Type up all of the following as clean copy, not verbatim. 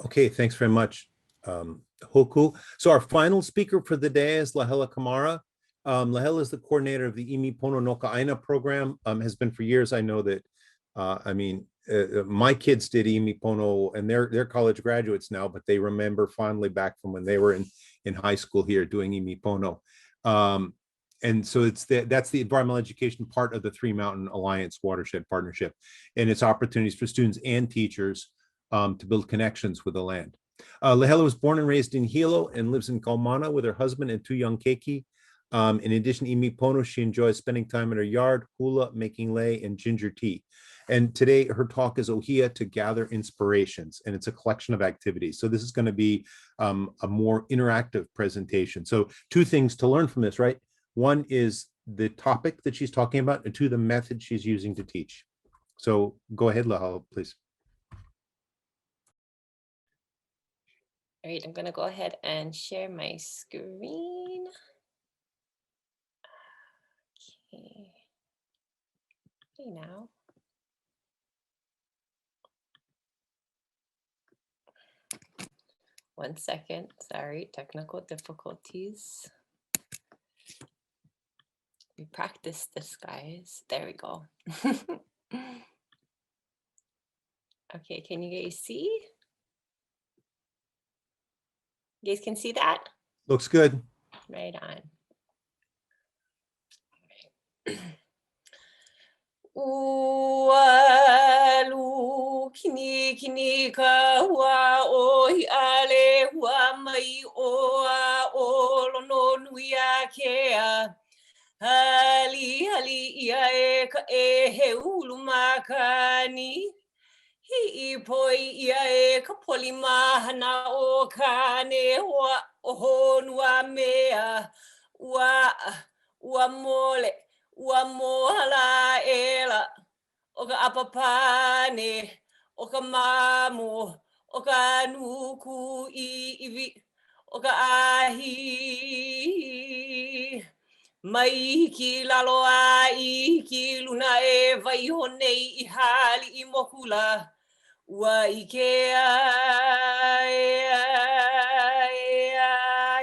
Okay, thanks very much, Hoku. So our final speaker for the day is Lahela Camara. Lahela is the coordinator of the Imi Pono no Ka'aina program, has been for years. I know that, my kids did Imi Pono and they're college graduates now, but they remember fondly back from when they were in high school here doing Imi Pono. And so that's the environmental education part of the Three Mountain Alliance Watershed Partnership, and it's opportunities for students and teachers to build connections with the land. Lahela was born and raised in Hilo and lives in Kaumana with her husband and two young keiki. In addition to Imi Pono, she enjoys spending time in her yard, hula, making lei, and ginger tea. And today her talk is Ohia to Gather Inspirations, and it's a collection of activities. So this is going to be a more interactive presentation. So two things to learn from this, right? One is the topic that she's talking about, and two, the method she's using to teach. So go ahead, Lahela, please. All right, I'm gonna go ahead and share my screen. Okay. Hey now. One second, sorry, technical difficulties. We practice this, guys. There we go. Okay, can you guys see? You guys can see that? Looks good. Right on. Ua kini kini ka hua o hi ale hua mai oa o lono nui a kea. Hali hali ia e ka e he ulu makani. Hi poi ia e ka poli mahana o kane hoa o honua mea. Ua mole. Ua mohala ela, o ka apapane, o ka mamu, o ka nuku iwi, o ka ahi. Mai ki lalo ai ki luna e vai honei I hali I mokula. Ua I ke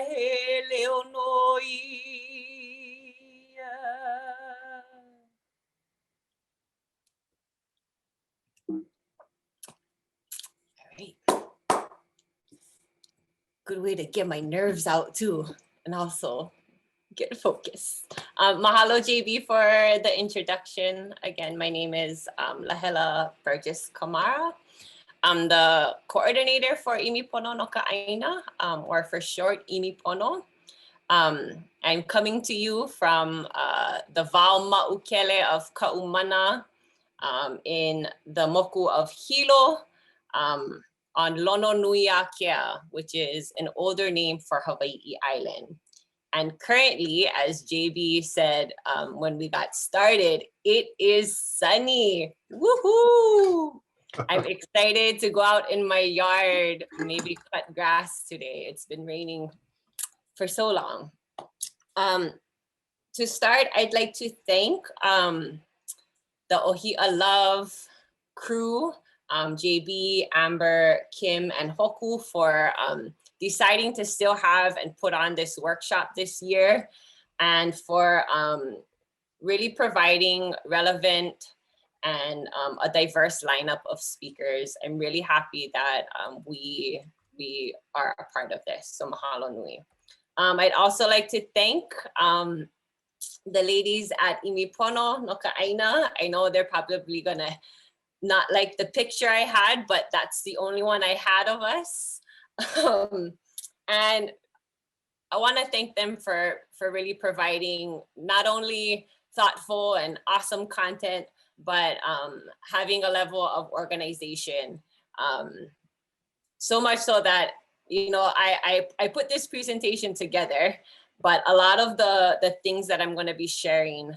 he leo noi. Good way to get my nerves out too, and also get focused. Mahalo JB for the introduction. Again, my name is Lahela Camara. I'm the coordinator for Imi Pono no Ka'aina, or for short, Imi Pono. I'm coming to you from the Val Ma'ukele of Ka'umana in the Moku of Hilo, on Lono Nui Akea, which is an older name for Hawaii Island. And currently, as JB said when we got started, it is sunny. Woohoo! I'm excited to go out in my yard, maybe cut grass today. It's been raining for so long. To start, I'd like to thank the Ohia Love crew, JB, Amber, Kim, and Hoku for deciding to still have and put on this workshop this year, and for really providing relevant and a diverse lineup of speakers. I'm really happy that we are a part of this, so mahalo nui. I'd also like to thank the ladies at Imi Pono no Ka'aina. I know they're probably gonna not like the picture I had, but that's the only one I had of us. And I want to thank them for really providing not only thoughtful and awesome content, but having a level of organization. So much so that, you know, I put this presentation together, but a lot of the things that I'm going to be sharing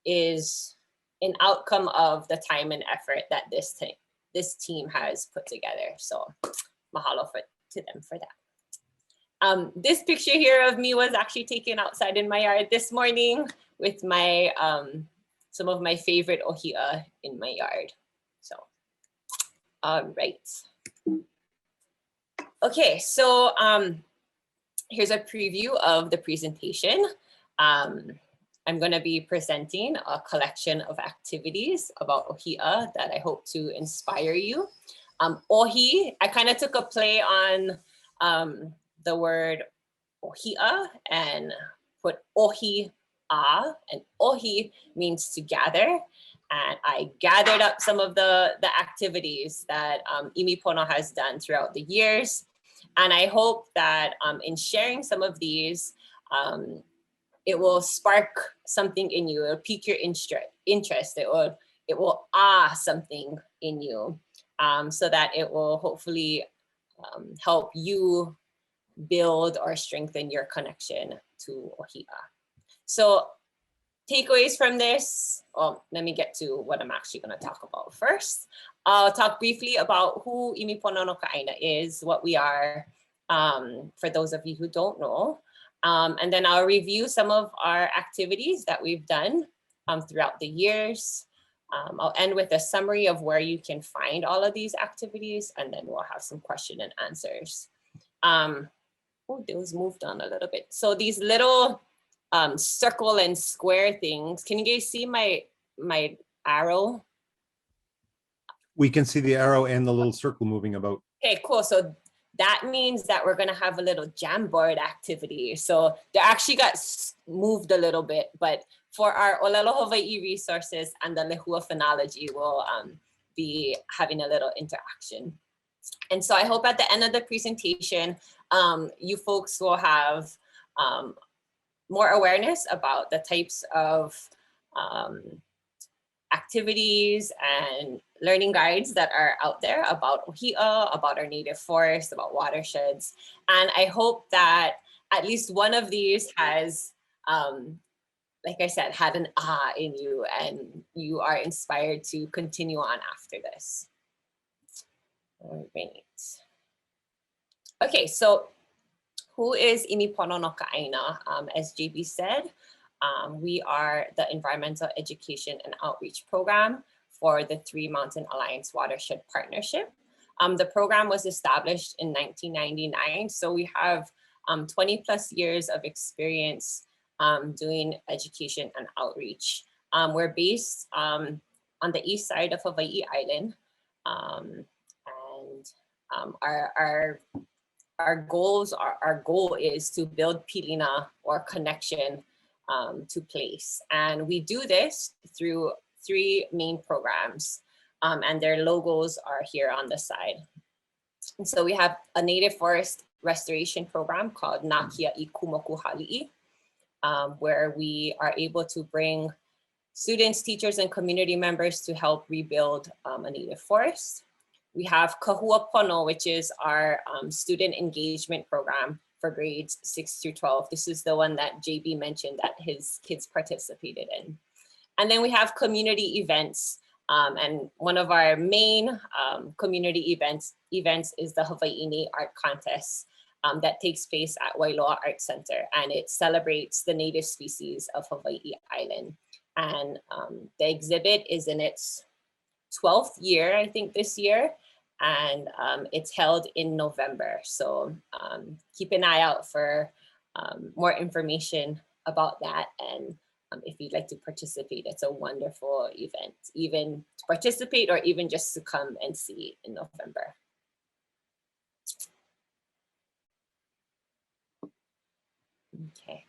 is an outcome of the time and effort that this team has put together. So mahalo to them for that. This picture here of me was actually taken outside in my yard this morning with my some of my favorite ohia in my yard. So, all right. Okay, so here's a preview of the presentation. I'm going to be presenting a collection of activities about ohia that I hope to inspire you. Ohi, I kind of took a play on the word ohia and put ohi a, and ohi means to gather. And I gathered up some of the activities that Imipono has done throughout the years. And I hope that in sharing some of these, it will spark something in you. It'll pique your interest. It will something in you, so that it will hopefully help you build or strengthen your connection to ohia. So takeaways from this, let me get to what I'm actually going to talk about first. I'll talk briefly about who Imipono no Ka'aina is, what we are, for those of you who don't know. And then I'll review some of our activities that we've done throughout the years. I'll end with a summary of where you can find all of these activities, and then we'll have some question and answers. Those moved on a little bit. So these little circle and square things, can you guys see my arrow? We can see the arrow and the little circle moving about. Okay, cool. So that means that we're going to have a little Jamboard activity. So they actually got moved a little bit, but for our Olelo Hawaii resources and the Lehua phonology, we'll be having a little interaction. And so I hope at the end of the presentation, you folks will have more awareness about the types of activities and learning guides that are out there about ohia, about our native forests, about watersheds. And I hope that at least one of these has, like I said, had an in you, and you are inspired to continue on after this. All right. Okay, so who is Imipono no Ka'aina? As JB said, we are the Environmental Education and Outreach Program for the Three Mountain Alliance Watershed Partnership. The program was established in 1999, so we have 20 plus years of experience doing education and outreach. We're based on the east side of Hawaii Island, and our goal is to build pilina, or connection, to place. And we do this through 3 main programs, and their logos are here on the side. And so we have a native forest restoration program called Nakia I Kumoku Hali'i, where we are able to bring students, teachers, and community members to help rebuild a native forest. We have Kahua Pono, which is our student engagement program for grades 6 through 12. This is the one that JB mentioned that his kids participated in. And then we have community events. And one of our main community events is the Hawaii'ini Art Contest that takes place at Wailoa Art Center. And it celebrates the native species of Hawaii Island. And the exhibit is in its 12th year, I think, this year. And it's held in November. So keep an eye out for more information about that. And if you'd like to participate, it's a wonderful event, even to participate or even just to come and see in November. Okay.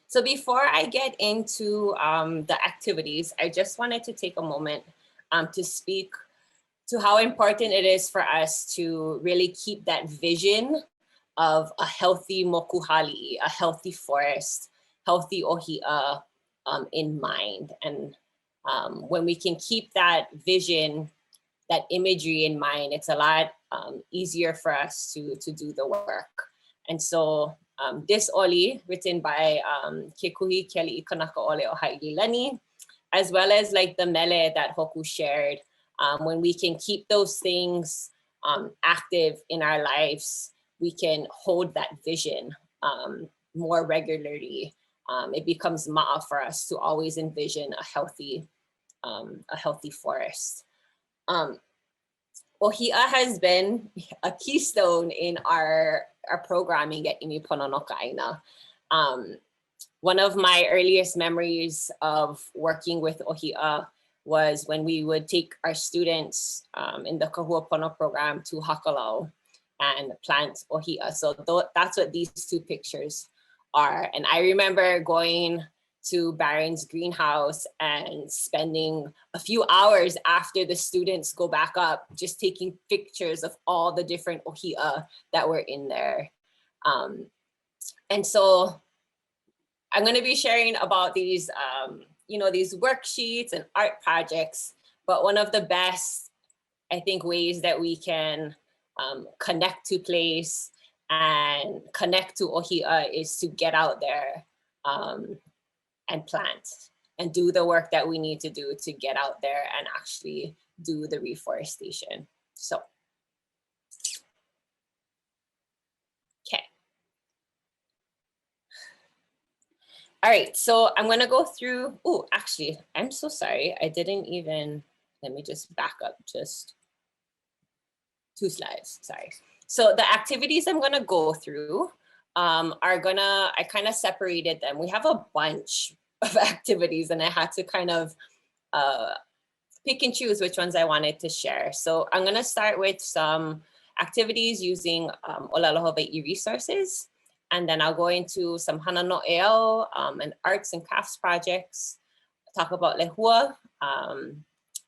So before I get into the activities, I just wanted to take a moment to speak to how important it is for us to really keep that vision of a healthy mokuhali, a healthy forest, healthy ohia in mind. And when we can keep that vision, that imagery in mind, it's a lot easier for us to do the work. And so this oli, written by Kekuhi Kelly Ikanaka Ole o Haililani, as well as like the mele that Hoku shared, when we can keep those things active in our lives, we can hold that vision more regularly. It becomes ma'a for us to always envision a healthy forest. Ohia has been a keystone in our programming at Imi Pononokaina. One of my earliest memories of working with Ohia was when we would take our students in the Kahuapono program to Hakalau and plant Ohia. So that's what these two pictures are. And I remember going to Barron's greenhouse and spending a few hours after the students go back up, just taking pictures of all the different ohia that were in there. And so I'm going to be sharing about these, these worksheets and art projects, but one of the best, I think, ways that we can connect to place and connect to ohia is to get out there and plant and do the work that we need to do to get out there and actually do the reforestation. So, okay. All right, so I'm gonna go through, oh, actually, I'm so sorry. I didn't even, let me just back up just 2 slides, sorry. So the activities I'm gonna go through I kind of separated them. We have a bunch of activities and I had to kind of pick and choose which ones I wanted to share. So I'm gonna start with some activities using Olelo Hawaii resources. And then I'll go into some Hana no Eo and arts and crafts projects, talk about Lehua,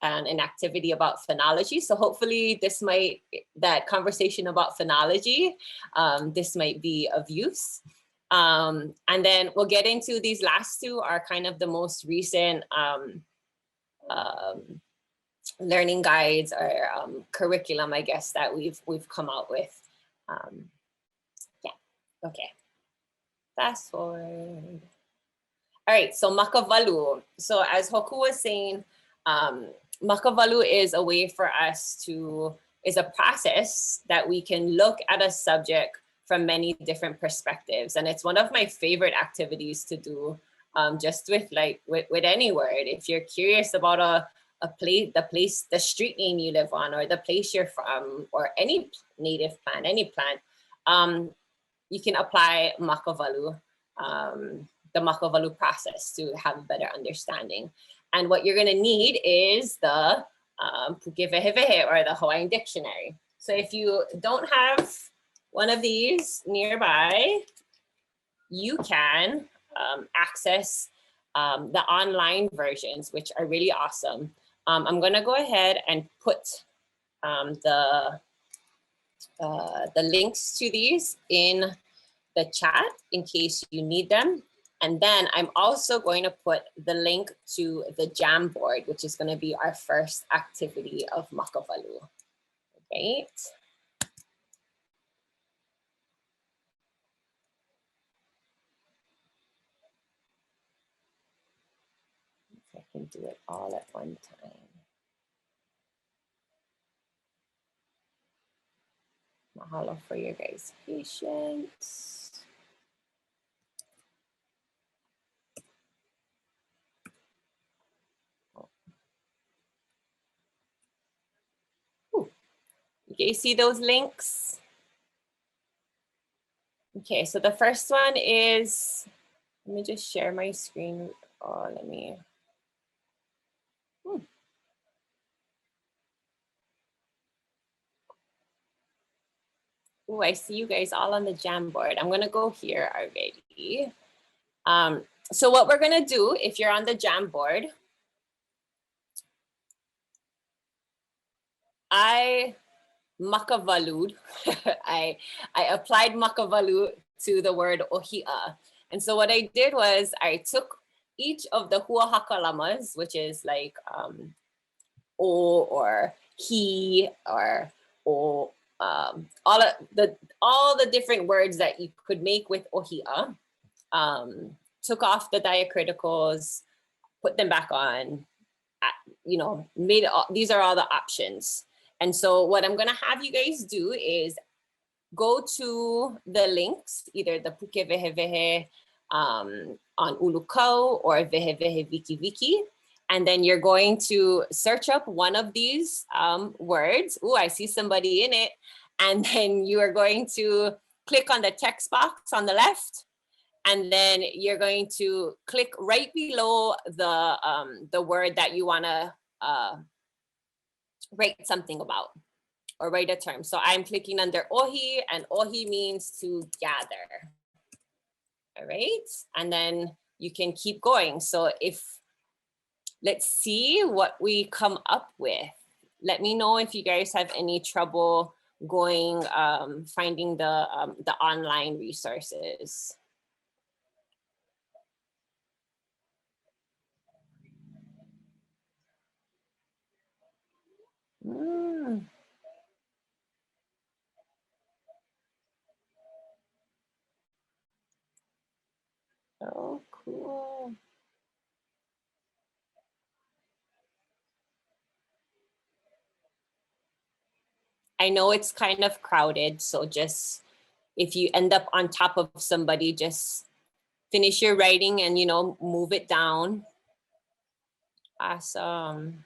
and an activity about phenology. So hopefully that conversation about phenology, this might be of use. And then we'll get into these last two are kind of the most recent learning guides or curriculum, I guess, that we've come out with. Yeah, okay. Fast forward. All right, so makavalu. So as Hoku was saying, makavalu is a way for us is a process that we can look at a subject from many different perspectives. And it's one of my favorite activities to do just with any word. If you're curious about a place, the street name you live on, or the place you're from, or any native plant, any plant, you can apply makavalu, the makavalu process to have a better understanding. And what you're gonna need is the Pukevehevehe or the Hawaiian dictionary. So if you don't have one of these nearby, you can access the online versions, which are really awesome. I'm gonna go ahead and put the links to these in the chat in case you need them. And then I'm also going to put the link to the Jamboard, which is going to be our first activity of Makavalu. Right? If I can do it all at one time. Mahalo for your guys' patience. You guys see those links? Okay, so the first one is, let me just share my screen. Oh, let me. Oh, I see you guys all on the Jamboard. I'm gonna go here already. So what we're gonna do, if you're on the Jamboard, I makavalued, I applied makavalu to the word ohia. And so what I did was I took each of the hua hakalamas, which is like o or he or o, all the different words that you could make with ohia, took off the diacriticals, put them back on, these are all the options. And so what I'm gonna have you guys do is go to the links, either the Pukevehevehe on Ulukau or Vehevehe Wiki Wiki, And then you're going to search up one of these words. Oh, I see somebody in it. And then you are going to click on the text box on the left. And then you're going to click right below the word that you want to write something about or write a term. So I'm clicking under ohi, and ohi means to gather. All right. And then you can keep going. So let's see what we come up with. Let me know if you guys have any trouble going, finding the online resources. Oh, cool. I know it's kind of crowded, so just if you end up on top of somebody, just finish your writing and, move it down. Awesome.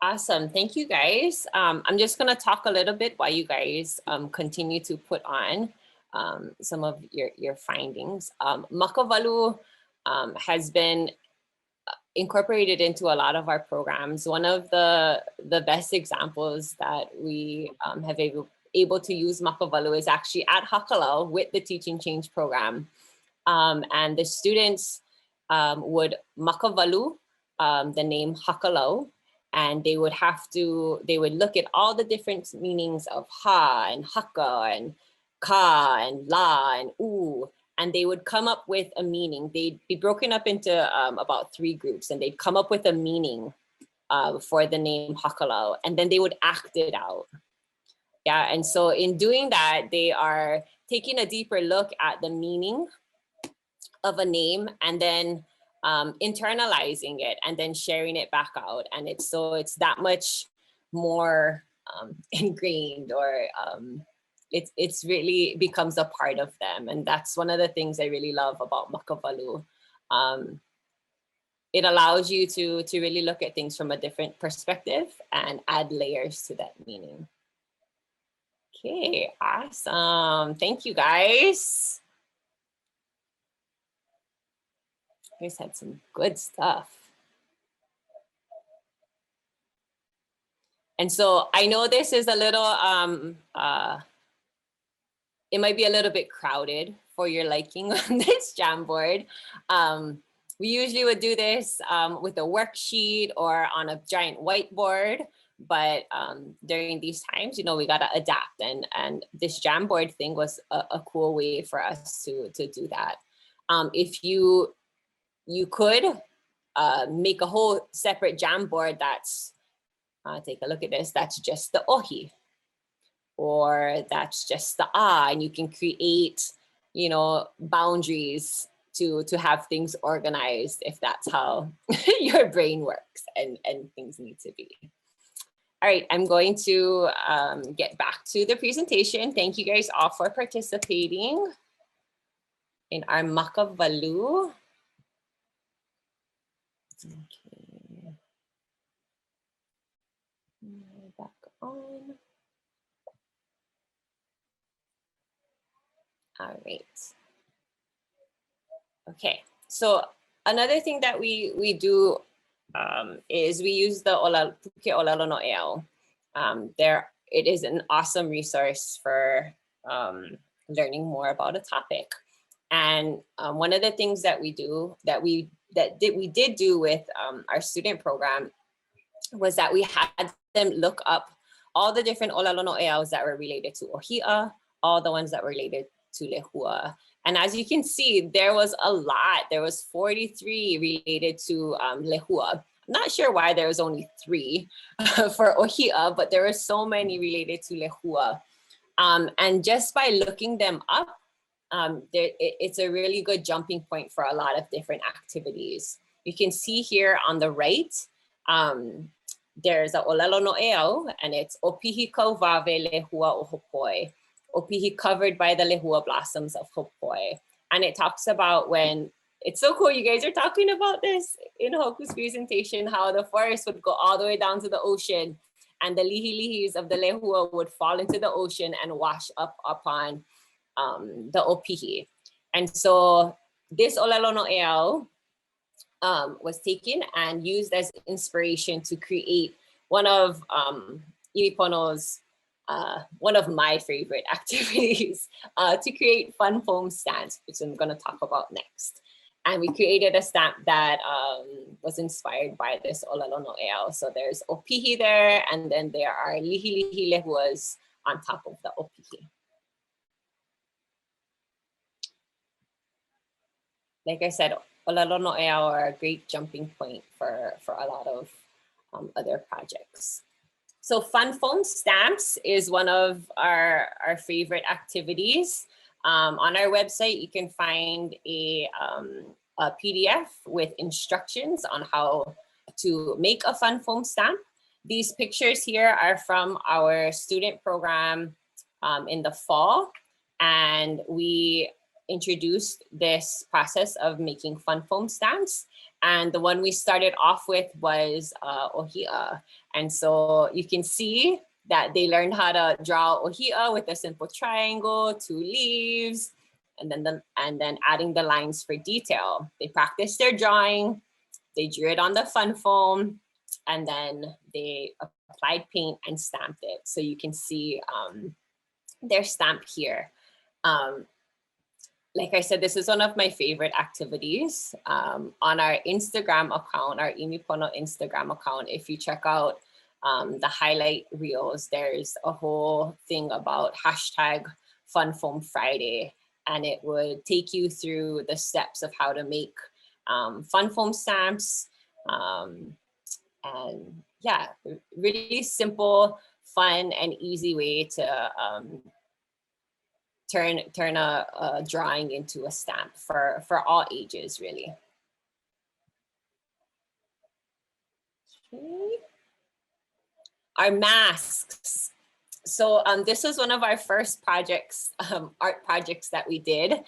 Awesome. Thank you, guys. I'm just going to talk a little bit while you guys continue to put on some of your findings. Makavalu has been incorporated into a lot of our programs. One of the best examples that we have able to use Makavalu is actually at Hakalau with the Teaching Change program. And the students would Makavalu the name Hakalau, and they would look at all the different meanings of ha and haka and ka and la and u, and they would come up with a meaning. They'd be broken up into about 3 groups, and they'd come up with a meaning for the name Hakalau, and then they would act it out. Yeah, and so in doing that, they are taking a deeper look at the meaning of a name, and then internalizing it, and then sharing it back out. And it's that much more ingrained, or it's really becomes a part of them. And that's one of the things I really love about Makavalu. It allows you to really look at things from a different perspective and add layers to that meaning. Okay, awesome. Thank you, guys. You guys had some good stuff. And so I know this is a little, it might be a little bit crowded for your liking on this Jamboard. We usually would do this with a worksheet or on a giant whiteboard, but during these times, we gotta adapt, and this Jamboard thing was a cool way for us to do that. If you could make a whole separate Jamboard that's, take a look at this, that's just the ohi, or that's just the and you can create, boundaries to have things organized if that's how your brain works and things need to be. All right, I'm going to get back to the presentation. Thank you guys all for participating in our Makavalu. Okay. Back on. All right. Okay, so another thing that we do is we use the Puke Olelo no Eo. It is an awesome resource for learning more about a topic. And one of the things that we did do with our student program was that we had them look up all the different olalono'eaus that were related to Ohia, all the ones that were related to Lehua. And as you can see, there was a lot. There was 43 related to Lehua. I'm not sure why there was only 3 for Ohia, but there were so many related to Lehua. And just by looking them up, it's a really good jumping point for a lot of different activities. You can see here on the right, there's a olalono'eau, and it's Opihi Kauvave Lehua Ohopoi. Opihi covered by the Lehua blossoms of Hopoi. And it talks about when, it's so cool, you guys are talking about this in Hoku's presentation, how the forest would go all the way down to the ocean, and the lihilihis of the Lehua would fall into the ocean and wash up upon the Opihi. And so this olalono'eau was taken and used as inspiration to create one of Ilipono's, one of my favorite activities, to create fun foam stamps, which I'm going to talk about next. And we created a stamp that was inspired by this olalono'eau. So there's Opihi there, and then there are lihilihi lehuas on top of the Opihi. Like I said, olalono'eau are a great jumping point for a lot of other projects. So fun foam stamps is one of our favorite activities. On our website, you can find a PDF with instructions on how to make a fun foam stamp. These pictures here are from our student program in the fall, and we introduced this process of making fun foam stamps. And the one we started off with was Ohia. And so you can see that they learned how to draw Ohia with a simple triangle, 2 leaves, and then adding the lines for detail. They practiced their drawing, they drew it on the fun foam, and then they applied paint and stamped it. So you can see their stamp here. Like I said, this is one of my favorite activities. On our Instagram account, our Imipono Instagram account, if you check out the highlight reels, there's a whole thing about hashtag Fun Foam Friday, and it would take you through the steps of how to make fun foam stamps. And yeah, really simple, fun, and easy way to turn a drawing into a stamp for all ages, really. Okay. Our masks. So this was one of our first projects, art projects that we did.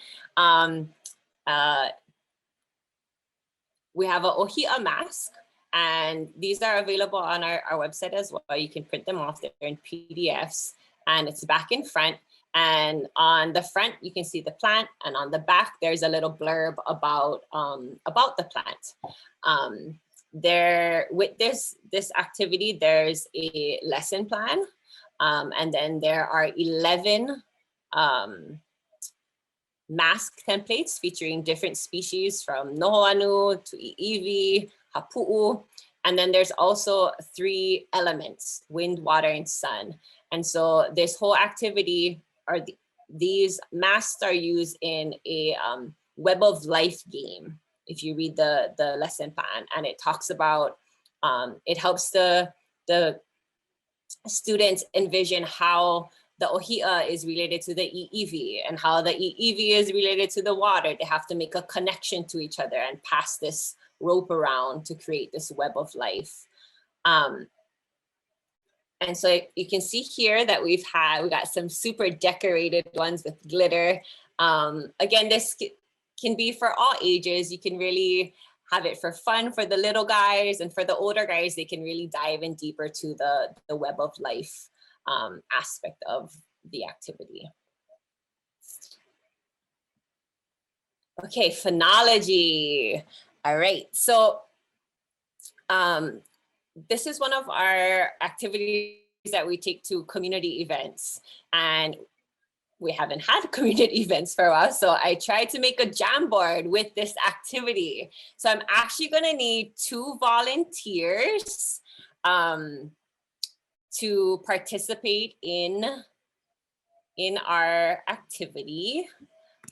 We have a Ohia mask, and these are available on our website as well. You can print them off, they're in PDFs, and it's back and front. And on the front, you can see the plant, and on the back, there's a little blurb about the plant. There, with this activity, there's a lesson plan, and then there are 11 mask templates featuring different species from Nohoanu to I'iwi, Hapu'u, and then there's also 3 elements: wind, water, and sun. And so this whole activity, these masks are used in a Web of Life game. If you read the lesson plan, and it talks about, it helps the students envision how the Ohia is related to the I'iwi, and how the I'iwi is related to the water. They have to make a connection to each other and pass this rope around to create this Web of Life. And so you can see here that we got some super decorated ones with glitter. Again, this can be for all ages. You can really have it for fun for the little guys, and for the older guys, they can really dive in deeper to the Web of Life aspect of the activity. Okay, phonology. All right, so this is one of our activities that we take to community events, and we haven't had community events for a while. So I tried to make a Jamboard with this activity. So I'm actually gonna need 2 volunteers to participate in our activity.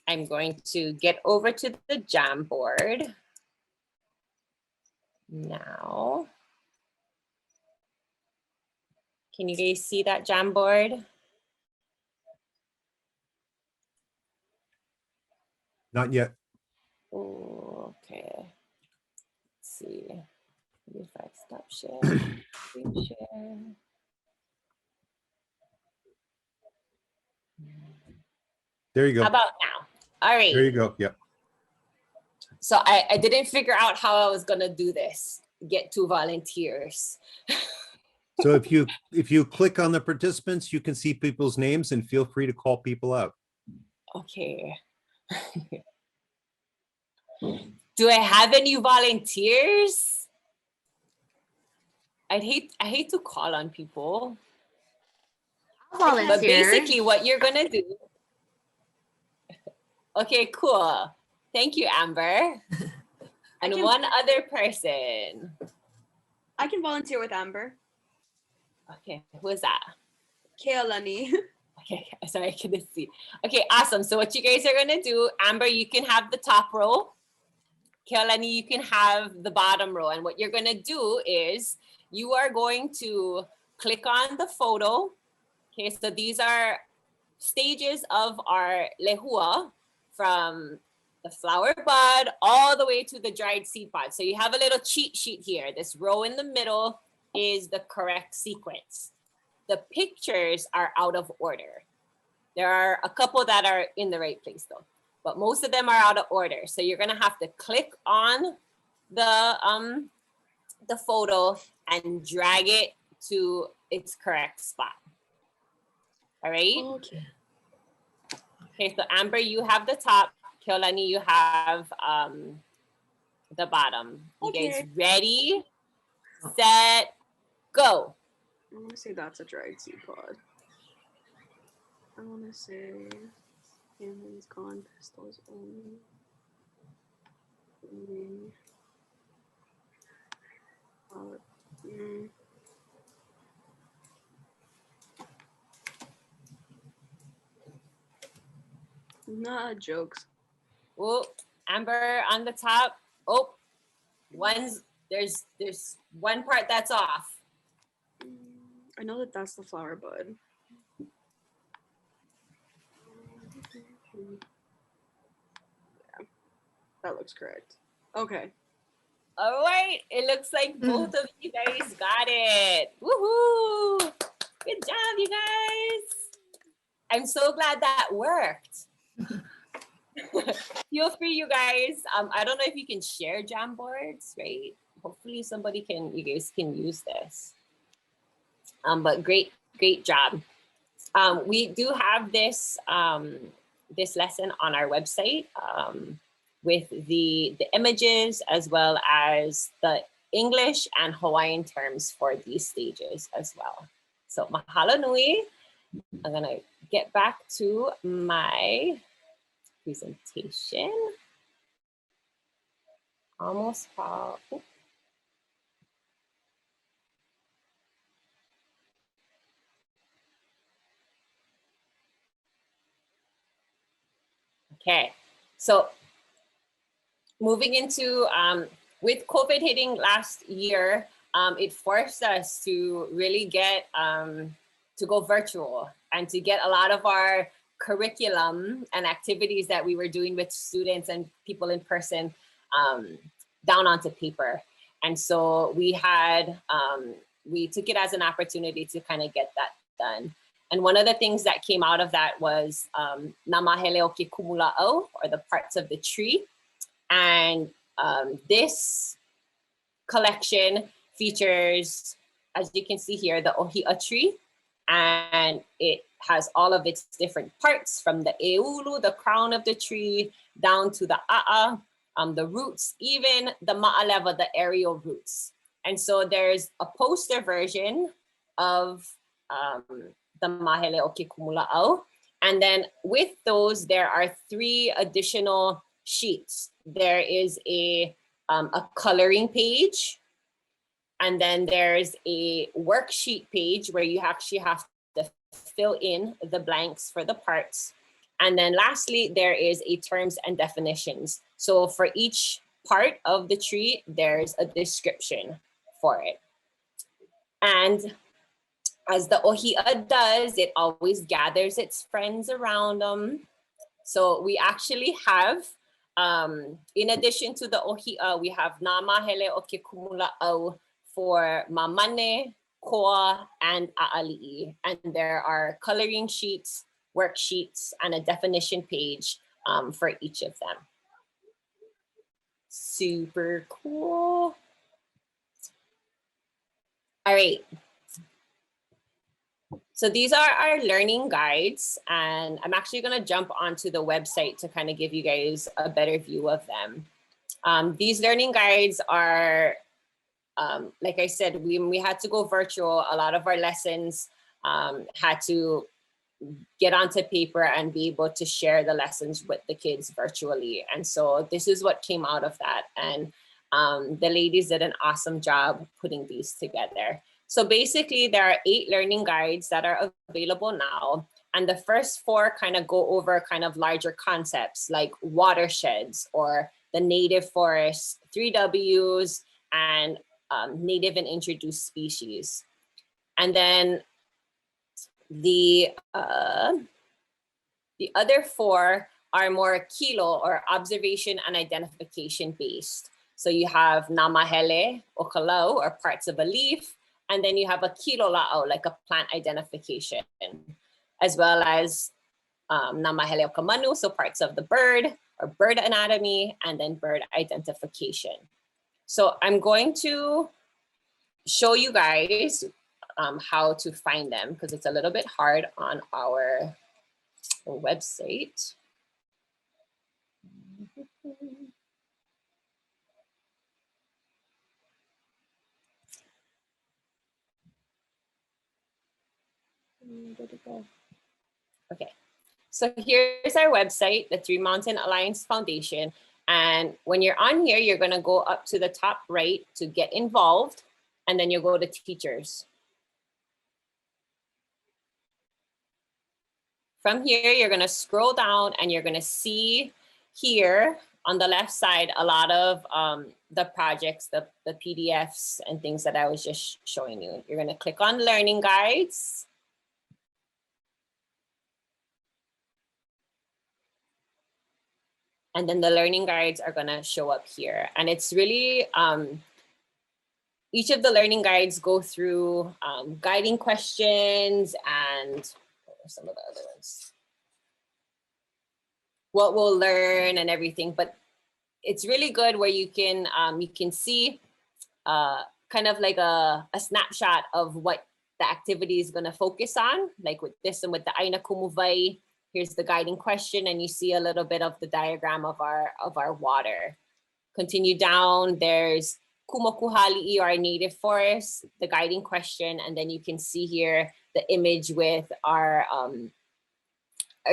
I'm going to get over to the Jamboard now. Can you guys see that Jamboard? Not yet. Oh, okay. Let's see. Maybe if I stop sharing, screen share. There you How go. about now? All right. There you go. Yep. So I didn't figure out how I was gonna do this. Get 2 volunteers. So if you click on the participants, you can see people's names and feel free to call people out. Okay. Do I have any volunteers? I hate to call on people. Volunteer. But basically what you're gonna do. Okay, cool. Thank you, Amber. And one other person. I can volunteer with Amber. Okay, who is that? Kealani. Okay, sorry, I couldn't see. Okay, awesome. So what you guys are gonna do, Amber, you can have the top row. Kealani, you can have the bottom row. And what you're gonna do is you are going to click on the photo. Okay, so these are stages of our lehua from the flower bud all the way to the dried seed pod. So you have a little cheat sheet here. This row in the middle is the correct sequence. The pictures are out of order. There are a couple that are in the right place though, but most of them are out of order. So you're gonna have to click on the photo and drag it to its correct spot. All right. Okay. Okay, so Amber, you have the top. Kealani, you have the bottom. You guys ready? Set, go. I want to say that's a dried seed pod. I want to say Hammond's gone, pistols only. Not jokes. Oh, Amber on the top. Oh, there's one part that's off. I know that that's the flower bud. Yeah, that looks correct. Okay. All right, it looks like both of you guys got it. Woohoo! Good job, you guys. I'm so glad that worked. Feel free, you guys. I don't know if you can share Jamboards, right? Hopefully you guys can use this. But great job. We do have this this lesson on our website with the images as well as the English and Hawaiian terms for these stages as well. So mahalo nui. I'm gonna get back to my presentation. Almost fall. Okay, so moving into, with COVID hitting last year, it forced us to really get, to go virtual and to get a lot of our curriculum and activities that we were doing with students and people in person down onto paper. And so we had, we took it as an opportunity to kind of get that done. And one of the things that came out of that was Namahele o ke kumula'au, or the parts of the tree. And this collection features, as you can see here, the ohia tree. And it has all of its different parts, from the eulu, the crown of the tree, down to the a'a, the roots, even the ma'aleva, the aerial roots. And so there's a poster version of the Mahele o ke kumula'au, And then with those, there are 3 additional sheets. There is a coloring page, and then there's a worksheet page where you actually have to fill in the blanks for the parts. And then lastly, there is a terms and definitions. So for each part of the tree, there's a description for it. And as the ohia does, it always gathers its friends around them. So we actually have, in addition to the ohia, we have namahele o ke kumula'au for mamane, koa, and a'ali'i. And there are coloring sheets, worksheets, and a definition page for each of them. Super cool. All right. So these are our learning guides, and I'm actually going to jump onto the website to kind of give you guys a better view of them. These learning guides are, like I said, we had to go virtual. A lot of our lessons had to get onto paper and be able to share the lessons with the kids virtually. And so this is what came out of that. And the ladies did an awesome job putting these together. So basically there are 8 learning guides that are available now. And the first 4 kind of go over kind of larger concepts like watersheds or the native forests, 3 Ws, and native and introduced species. And then the other 4 are more kilo or observation and identification based. So you have namahele o kalau or parts of a leaf, and then you have a kilo la'au, like a plant identification, as well as namahele o kamanu, so parts of the bird or bird anatomy, and then bird identification. So I'm going to show you guys how to find them because it's a little bit hard on our website. Okay, so here's our website, the Three Mountain Alliance Foundation. And when you're on here, you're gonna go up to the top right to get involved, and then you go to teachers. From here, you're gonna scroll down and you're gonna see here on the left side, a lot of the projects, the PDFs and things that I was just showing you. You're gonna click on learning guides. And then the learning guides are gonna show up here. And it's really, each of the learning guides go through guiding questions and what are some of the other ones? What we'll learn and everything, but it's really good where you can see kind of like a snapshot of what the activity is gonna focus on, like with this and with the Aina Kumuvai. Here's the guiding question, and you see a little bit of the diagram of our water. Continue down, there's Kumokuhali'i, our native forest, the guiding question, and then you can see here the image with our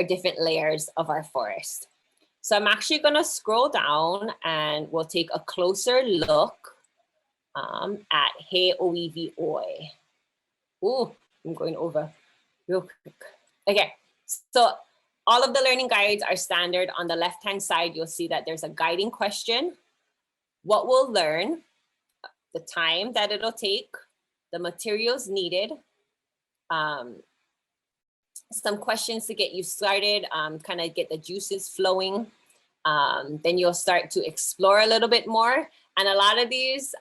different layers of our forest. So I'm actually gonna scroll down and we'll take a closer look at He Oivi Oi. Ooh, I'm going over real quick. Okay, so all of the learning guides are standard. On the left-hand side, you'll see that there's a guiding question, what we'll learn, the time that it'll take, the materials needed, some questions to get you started, kind of get the juices flowing. Then you'll start to explore a little bit more. And a lot of these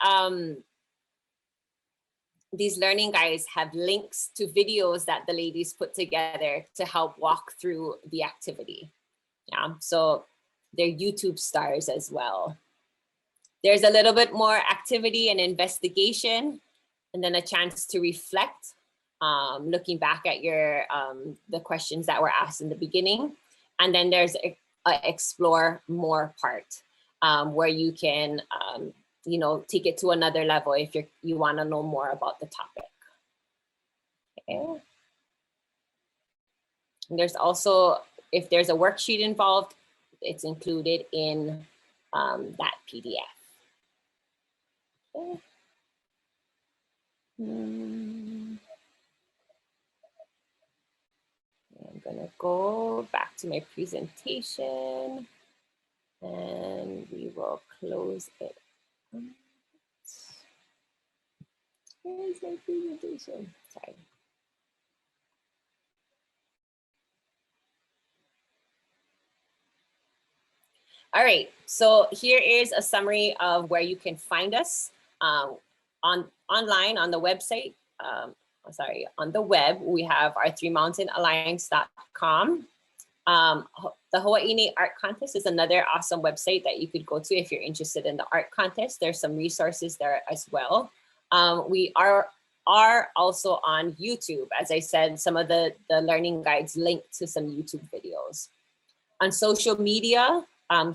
learning guides have links to videos that the ladies put together to help walk through the activity. Yeah, so they're YouTube stars as well. There's a little bit more activity and investigation, and then a chance to reflect, looking back at your the questions that were asked in the beginning. And then there's a explore more part where you can you know, take it to another level if you want to know more about the topic. Okay. There's also, if there's a worksheet involved, it's included in that PDF. Okay. I'm gonna go back to my presentation and we will close it. Where's my presentation? Sorry. All right, so here is a summary of where you can find us online on the website. On the web, we have our threemountainalliance.com. The Hawaii'ne Art Contest is another awesome website that you could go to if you're interested in the art contest. There's some resources there as well. We are also on YouTube. As I said, some of the learning guides link to some YouTube videos. On social media,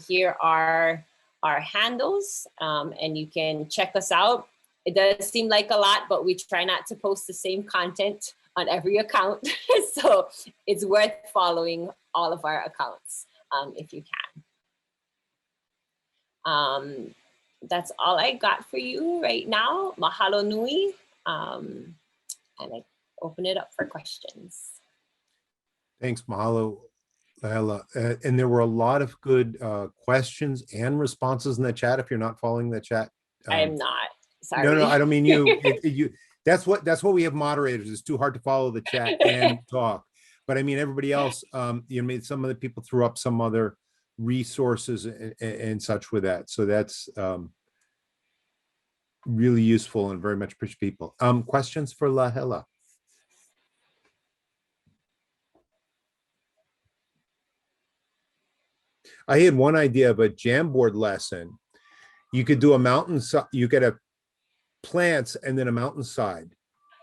here are our handles, and you can check us out. It does seem like a lot, but we try not to post the same content on every account. So it's worth following all of our accounts if you can. That's all I got for you right now. Mahalo nui. And I open it up for questions. Thanks, mahalo, Lahela. And there were a lot of good questions and responses in the chat. If you're not following the chat, I am not. Sorry. No, I don't mean you. That's what we have moderators. It's too hard to follow the chat and talk. But I mean, everybody else, some of the people threw up some other resources and such with that. So that's really useful and very much appreciate people. Questions for Lahela? I had one idea of a Jamboard lesson. You could do a mountainside, you could have plants and then a mountainside,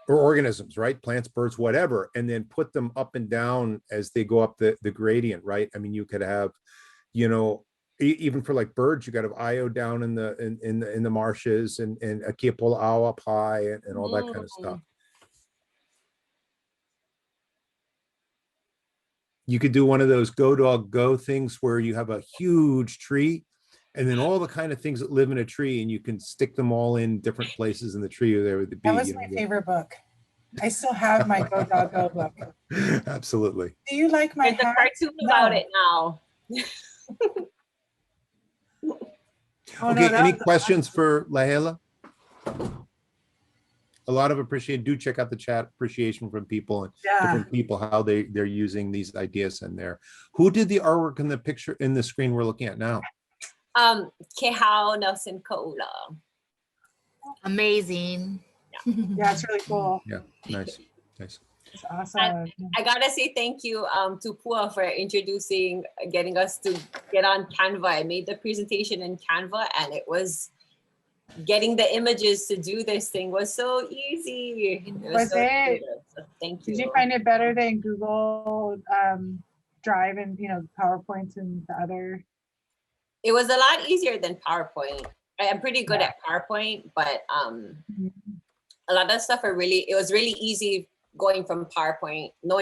or organisms, right? Plants, birds, whatever, and then put them up and down as they go up the gradient, right? I mean, you could have, even for like birds, you got to have Io down in the marshes and a Kiapola'au up high and all that kind of stuff. You could do one of those go dog go things where you have a huge tree and then all the kind of things that live in a tree, and you can stick them all in different places in the tree. Or there would be. That was my favorite book. I still have my Go Dog Go book. Absolutely. Do you like my There's a cartoon about it now. Okay, any questions for Lahela? A lot of appreciation. Do check out the chat. Appreciation from people and different people, how they're using these ideas in there. Who did the artwork in the picture in the screen we're looking at now? Kehao Nelson Kaula. Amazing. Yeah, it's really cool. Yeah, nice. It's awesome. I gotta say thank you to Pua for getting us to get on Canva. I made the presentation in Canva, and it was getting the images to do this thing was so easy. Was so it? so thank you. Did you find it better than Google Drive and PowerPoints and the other? It was a lot easier than PowerPoint. I'm pretty good at PowerPoint, but a lot of stuff it was really easy going from PowerPoint, knowing